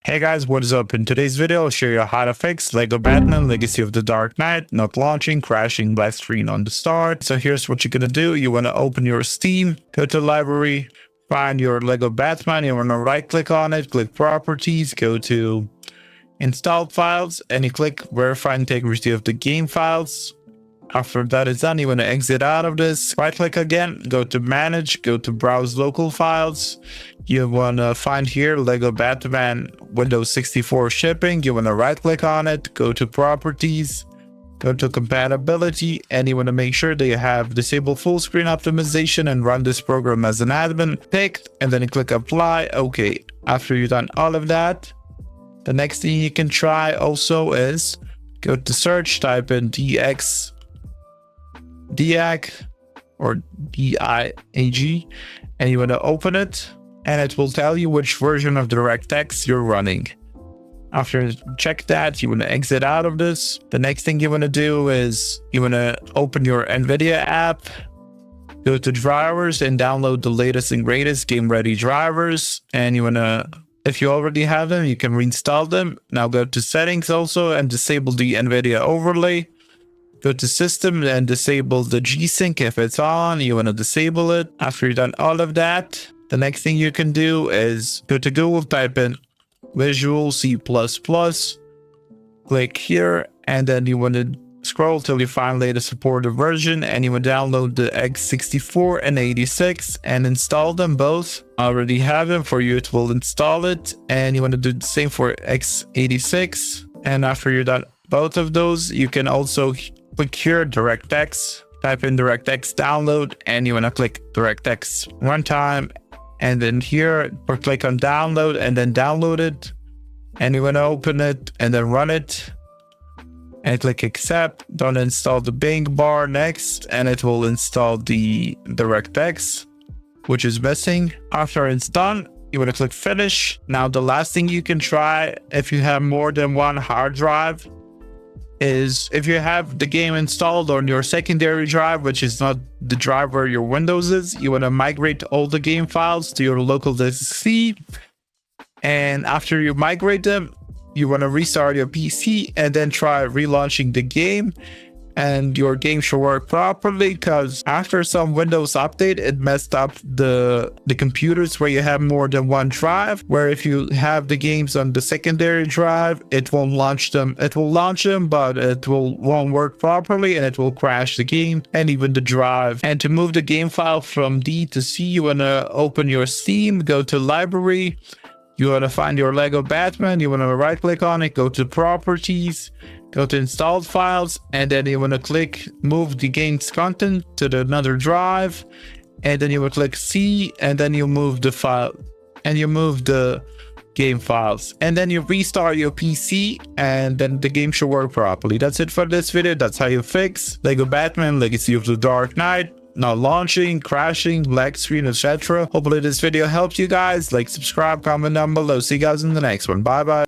Hey guys, what is up? In today's video, I'll show you how to fix LEGO Batman Legacy of the Dark Knight not launching, crashing, black screen on the start. So here's what you're gonna do. You wanna open your Steam, go to library, find your LEGO Batman, you wanna right click on it, click properties, go to installed files, and you click verify integrity of the game files. After that is done, you want to exit out of this, right click again, go to manage, go to browse local files. You want to find here LEGO Batman Windows 64 shipping. You want to right click on it, go to properties, go to compatibility, and you want to make sure that you have disabled full screen optimization and run this program as an admin. Picked, and then you click apply. Okay, after you've done all of that, the next thing you can try also is go to search, type in DIAG or DIAG, and you want to open it, and it will tell you which version of DirectX you're running. After you check that, you want to exit out of this. The next thing you want to do is you want to open your NVIDIA app, go to drivers, and download the latest and greatest game ready drivers. And you want to, if you already have them, you can reinstall them. Now go to settings also and disable the NVIDIA overlay. Go to system and disable the G-Sync if it's on. You want to disable it. After you've done all of that, the next thing you can do is go to Google, type in Visual C++, click here, and then you want to scroll till you find latest supported version, and you will download the x64 and 86 and install them both. I already have them. For you, it will install it, and you want to do the same for x86. And after you're done both of those, you can also click here DirectX, type in DirectX download, and you want to click DirectX runtime, and then here or click on download and then download it, and you want to open it and then run it and click accept. Don't install the Bing bar next, and it will install the DirectX, which is missing. After it's done, you want to click finish. Now the last thing you can try if you have more than one hard drive is if you have the game installed on your secondary drive, which is not the drive where your Windows is, you want to migrate all the game files to your local disk C. And after you migrate them, you want to restart your PC and then try relaunching the game, and your game should work properly, because after some Windows update, it messed up the computers where you have more than one drive, where if you have the games on the secondary drive, it won't launch them. It will launch them, but it won't work properly, and it will crash the game and even the drive. And to move the game file from D to C, you want to open your Steam, go to library. You want to find your LEGO Batman, you want to right click on it, go to properties, go to installed files, and then you want to click move the game's content to another drive, and then you will click C, and then you move the file, and you move the game files, and then you restart your PC, and then the game should work properly. That's it for this video. That's how you fix LEGO Batman Legacy of the Dark Knight not launching, crashing, black screen, etc. Hopefully this video helped you guys. Like, subscribe, comment down below. See you guys in the next one. Bye bye.